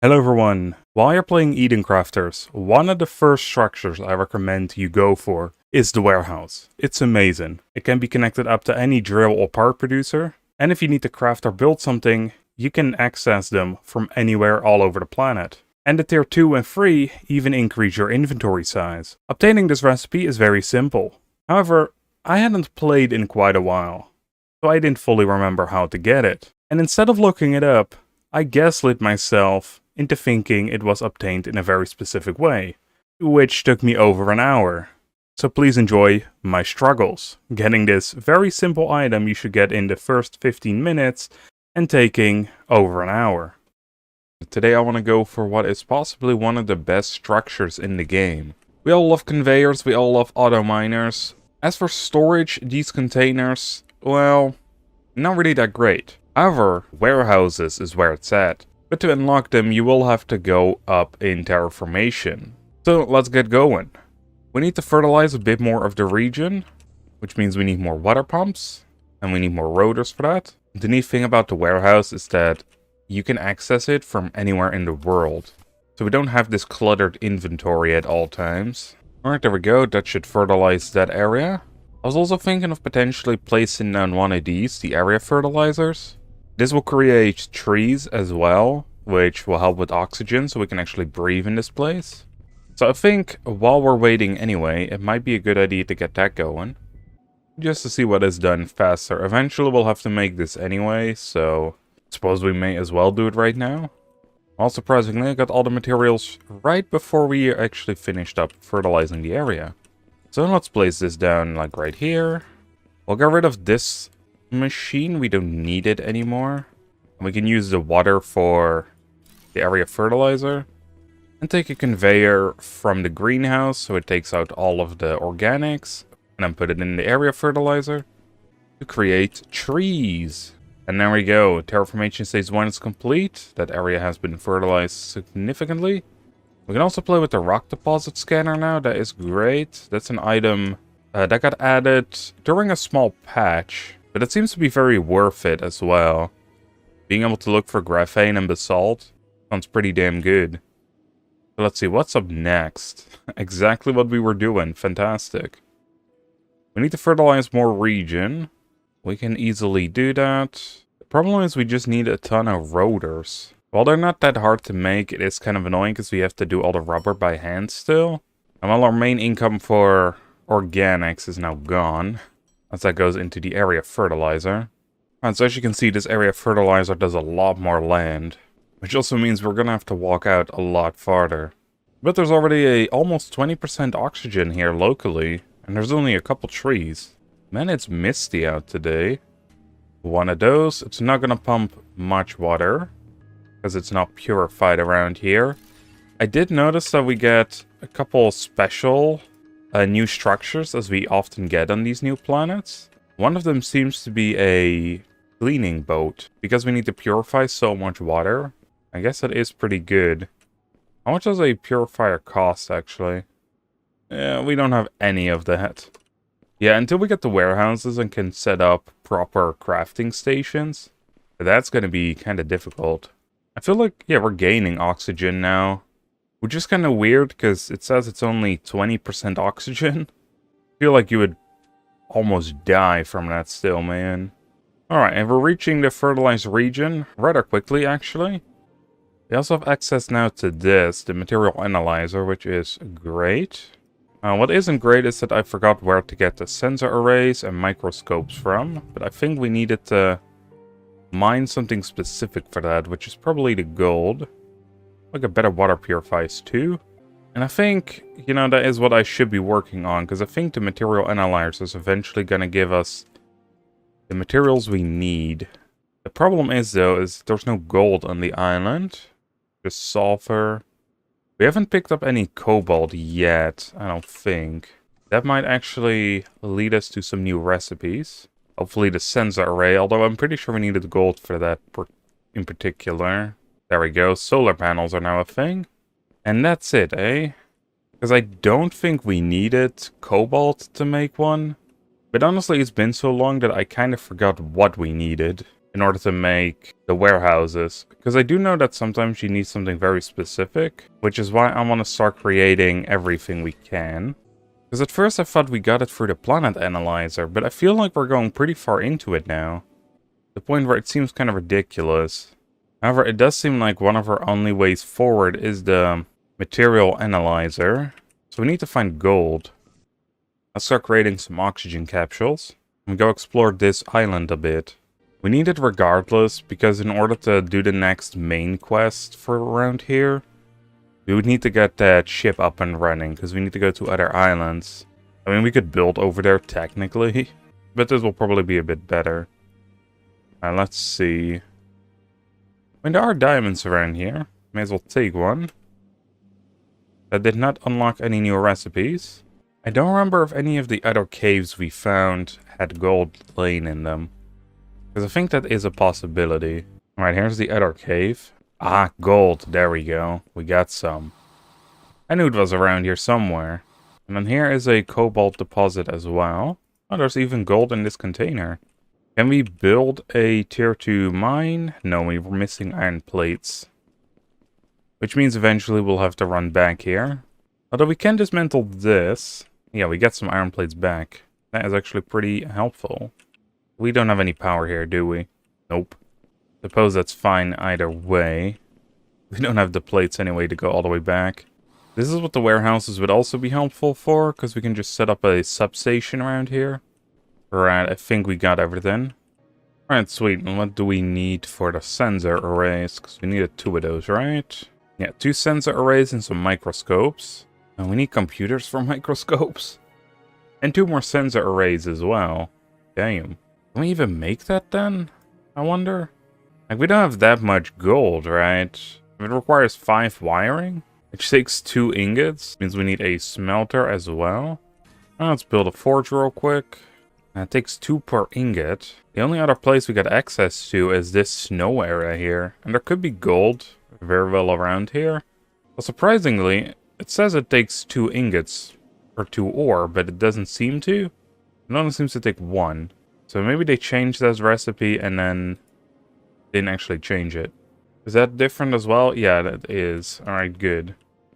Hello everyone! While you're playing Eden Crafters, one of the first structures I recommend you go for is the warehouse. It's amazing. It can be connected up to any drill or part producer, and if you need to craft or build something, you can access them from anywhere all over the planet. And the tier 2 and 3 even increase your inventory size. Obtaining this recipe is very simple. However, I hadn't played in quite a while, so I didn't fully remember how to get it. And instead of looking it up, I gaslit myself into thinking it was obtained in a very specific way, which took me over an hour. So please enjoy my struggles, getting this very simple item you should get in the first 15 minutes and taking over an hour. Today I want to go for what is possibly one of the best structures in the game. We all love conveyors, we all love auto miners. As for storage, these containers, well, not really that great. However, warehouses is where it's at. But to unlock them, you will have to go up in Terraformation. So let's get going. We need to fertilize a bit more of the region, which means we need more water pumps, and we need more rotors for that. The neat thing about the warehouse is that you can access it from anywhere in the world. So we don't have this cluttered inventory at all times. Alright, there we go. That should fertilize that area. I was also thinking of potentially placing down one of these, the area fertilizers. This will create trees as well, which will help with oxygen so we can actually breathe in this place. So I think while we're waiting anyway, it might be a good idea to get that going. Just to see what is done faster. Eventually we'll have to make this anyway, so I suppose we may as well do it right now. Well, surprisingly, I got all the materials right before we actually finished up fertilizing the area. So let's place this down like right here. We'll get rid of this machine, we don't need it anymore. We can use the water for the area fertilizer. And take a conveyor from the greenhouse so it takes out all of the organics. And then put it in the area fertilizer to create trees. And there we go. Terraformation stage 1 is complete. That area has been fertilized significantly. We can also play with the rock deposit scanner now. That is great. That's an item that got added during a small patch. But it seems to be very worth it as well. Being able to look for graphene and basalt sounds pretty damn good. So let's see, what's up next? Exactly what we were doing. Fantastic. We need to fertilize more region. We can easily do that. The problem is we just need a ton of rotors. While they're not that hard to make, it is kind of annoying because we have to do all the rubber by hand still. And while our main income for organics is now gone, as that goes into the area fertilizer. And so as you can see, this area fertilizer does a lot more land. Which also means we're going to have to walk out a lot farther. But there's already a almost 20% oxygen here locally. And there's only a couple trees. Man, it's misty out today. One of those. It's not going to pump much water. Because it's not purified around here. I did notice that we get a couple special new structures, as we often get on these new planets. One of them seems to be a cleaning boat, because we need to purify so much water. I guess that is pretty good. How much does a purifier cost, actually? Yeah, we don't have any of that. Yeah, until we get the warehouses and can set up proper crafting stations, that's going to be kind of difficult. I feel like, yeah, we're gaining oxygen now. Which is kind of weird, because it says it's only 20% oxygen. I feel like you would almost die from that still, man. Alright, and we're reaching the fertilized region rather quickly, actually. We also have access now to this, the material analyzer, which is great. What isn't great is that I forgot where to get the sensor arrays and microscopes from. But I think we needed to mine something specific for that, which is probably the gold. Like a better water purifiers too. And I think, you know, that is what I should be working on. Because I think the material analyzer is eventually going to give us the materials we need. The problem is, though, is there's no gold on the island. Just sulfur. We haven't picked up any cobalt yet, I don't think. That might actually lead us to some new recipes. Hopefully the sensor array, although I'm pretty sure we needed gold for that in particular. There we go, solar panels are now a thing. And that's it, eh? Because I don't think we needed cobalt to make one. But honestly, it's been so long that I kind of forgot what we needed. in order to make the warehouses. Because I do know that sometimes you need something very specific, which is why I want to start creating everything we can. Because at first I thought we got it through the planet analyzer, but I feel like we're going pretty far into it now. The point where it seems kind of ridiculous. However, it does seem like one of our only ways forward is the material analyzer. So we need to find gold. Let's start creating some oxygen capsules. And go explore this island a bit. We need it regardless, because in order to do the next main quest for around here, we would need to get that ship up and running, because we need to go to other islands. I mean, we could build over there technically, but this will probably be a bit better. Let's see. I mean, there are diamonds around here. May as well take one. That did not unlock any new recipes. I don't remember if any of the other caves we found had gold laying in them. Because I think that is a possibility. Alright, here's the other cave. Ah, gold. There we go. We got some. I knew it was around here somewhere. And then here is a cobalt deposit as well. Oh, there's even gold in this container. Can we build a tier 2 mine? No, we were missing iron plates. Which means eventually we'll have to run back here. Although we can dismantle this. Yeah, we get some iron plates back. That is actually pretty helpful. We don't have any power here, do we? Nope. Suppose that's fine either way. We don't have the plates anyway to go all the way back. This is what the warehouses would also be helpful for, because we can just set up a substation around here. Right, I think we got everything. Alright, sweet. And what do we need for the sensor arrays? Because we needed 2 of those, right? Yeah, 2 sensor arrays and some microscopes. And we need computers for microscopes. And 2 more sensor arrays as well. Damn. Can we even make that then? I wonder. Like, we don't have that much gold, right? It requires 5 wiring, which takes 2 ingots. Means we need a smelter as well. Now let's build a forge real quick. That takes 2 per ingot. The only other place we got access to is this snow area here. And there could be gold very well around here. Well, surprisingly, it says it takes 2 ingots or 2 ore, but it doesn't seem to. It only seems to take 1. So maybe they changed that recipe and then didn't actually change it. Is that different as well? Yeah, that is. Alright, good.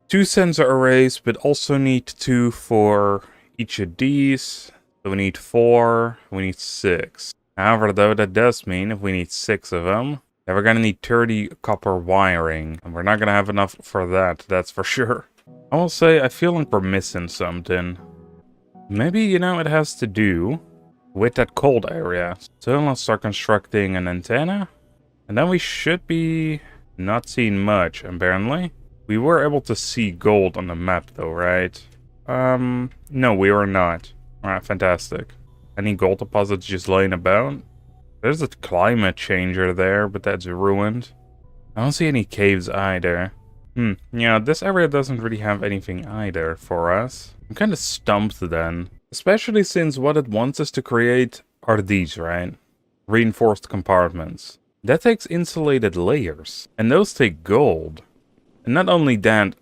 2 sensor arrays, but also need 2 for each of these. So we need 4, we need 6. However, though, that does mean if we need 6 of them, then we're gonna need 30 copper wiring. And we're not gonna have enough for that, that's for sure. I will say, I feel like we're missing something. Maybe, you know, it has to do with that cold area. So let's start constructing an antenna. And then we should be not seeing much, apparently. We were able to see gold on the map though, right? No, we were not. Alright, fantastic. Any gold deposits just laying about? There's a climate changer there, but that's ruined. I don't see any caves either. Yeah, this area doesn't really have anything either for us. I'm kind of stumped then. Especially since what it wants us to create are these, right? Reinforced compartments. That takes insulated layers. And those take gold. And not only that,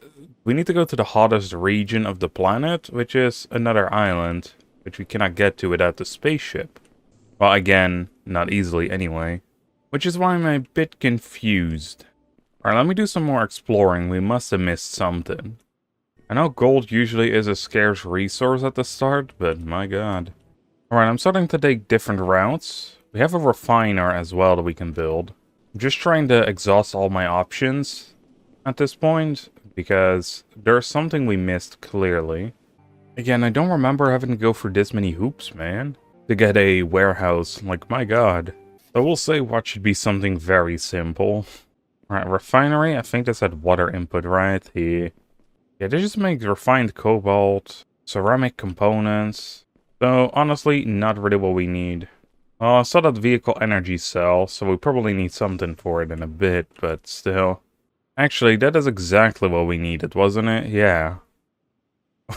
we need to go to the hottest region of the planet, which is another island, which we cannot get to without the spaceship. Well, again, not easily anyway. Which is why I'm a bit confused. Alright, let me do some more exploring. We must have missed something. I know gold usually is a scarce resource at the start, but my god. Alright, I'm starting to take different routes. We have a refiner as well that we can build. I'm just trying to exhaust all my options at this point, because there's something we missed clearly. Again, I don't remember having to go through this many hoops, man, to get a warehouse. Like, my god. So we'll say what should be something very simple. Alright, refinery, I think this had water input, right? Yeah, they just make refined cobalt, ceramic components. So, honestly, not really what we need. Well, I saw that vehicle energy cell, so we probably need something for it in a bit, but still. Actually, that is exactly what we needed, wasn't it? Yeah.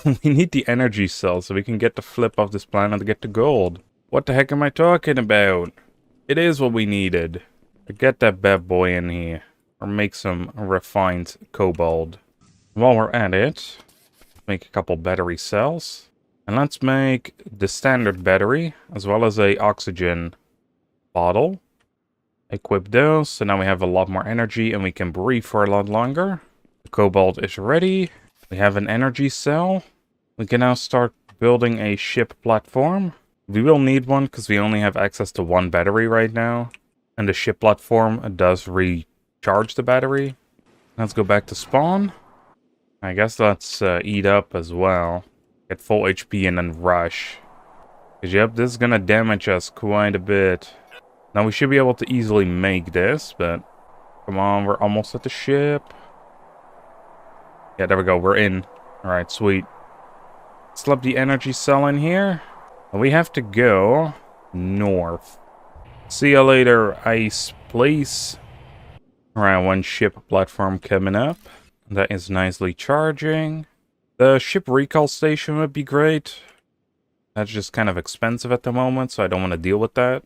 We need the energy cell so we can get the flip off this planet to get the gold. What the heck am I talking about? It is what we needed. Get that bad boy in here. Or make some refined cobalt. While we're at it, make a couple battery cells. And let's make the standard battery, as well as a oxygen bottle. Equip those, so now we have a lot more energy and we can breathe for a lot longer. The cobalt is ready. We have an energy cell. We can now start building a ship platform. We will need one because we only have access to one battery right now. And the ship platform does recharge the battery. Let's go back to spawn. I guess let's eat up as well. Get full HP and then rush. Because yep, this is going to damage us quite a bit. Now we should be able to easily make this, but come on, we're almost at the ship. Yeah, there we go, we're in. Alright, sweet. Slap the energy cell in here. And we have to go north. See you later, ice place. Alright, one ship platform coming up. That is nicely charging. The ship recall station would be great. That's just kind of expensive at the moment, so I don't want to deal with that.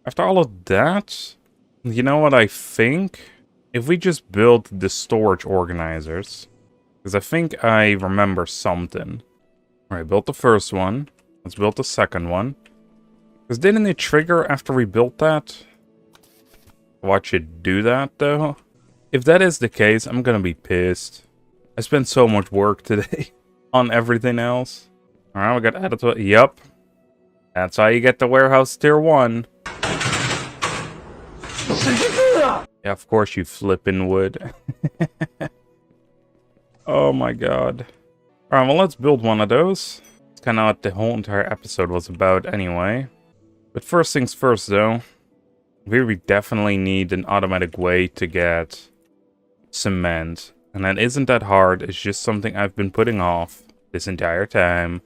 After all of that, you know what I think? If we just build the storage organizers, because I think I remember something. Alright, built the first one. Let's build the second one. Because didn't it trigger after we built that? Watch it do that, though. If that is the case, I'm gonna be pissed. I spent so much work today on everything else. Alright, we got added to it. Yup. That's how you get the warehouse tier 1. Yeah, of course you flippin' would. Oh my god. Alright, well let's build one of those. It's kind of what the whole entire episode was about anyway. But first things first though. We definitely need an automatic way to get cement. And that isn't that hard, it's just something I've been putting off this entire time.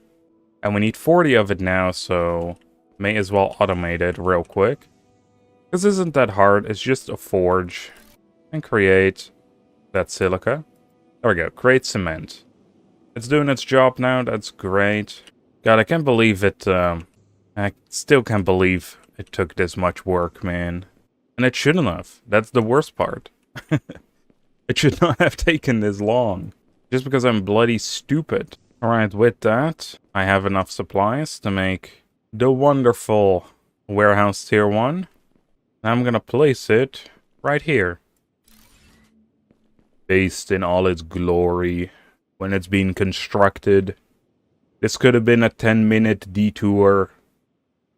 And we need 40 of it now, so may as well automate it real quick. This isn't that hard, it's just a forge. And create that silica. There we go, create cement. It's doing its job now, that's great. God, I can't believe it, I still can't believe it took this much work, man. And it shouldn't have, that's the worst part. It should not have taken this long. Just because I'm bloody stupid. Alright, with that, I have enough supplies to make the wonderful warehouse tier 1. I'm gonna place it right here. Based in all its glory when it's being constructed. This could have been a 10-minute detour.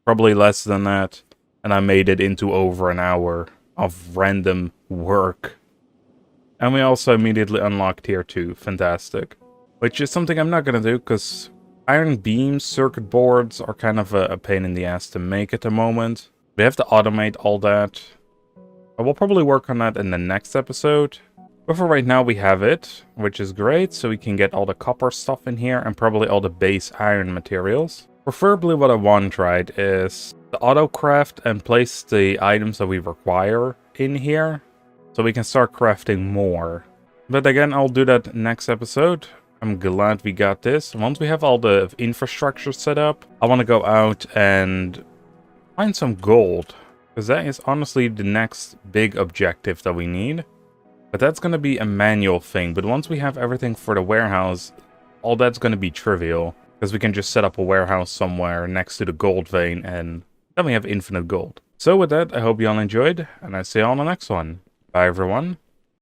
Probably less than that. And I made it into over an hour of random work. And we also immediately unlocked tier 2. Fantastic. Which is something I'm not gonna do because iron beams, circuit boards are kind of a pain in the ass to make at the moment. We have to automate all that. I will probably work on that in the next episode. But for right now we have it, which is great. So we can get all the copper stuff in here and probably all the base iron materials. Preferably what I want, right, is the auto craft and place the items that we require in here. So we can start crafting more. But again, I'll do that next episode. I'm glad we got this. Once we have all the infrastructure set up, I want to go out and find some gold. Because that is honestly the next big objective that we need. But that's going to be a manual thing. But once we have everything for the warehouse, all that's going to be trivial. Because we can just set up a warehouse somewhere next to the gold vein and then we have infinite gold. So with that, I hope you all enjoyed. And I see you all on the next one. Bye everyone.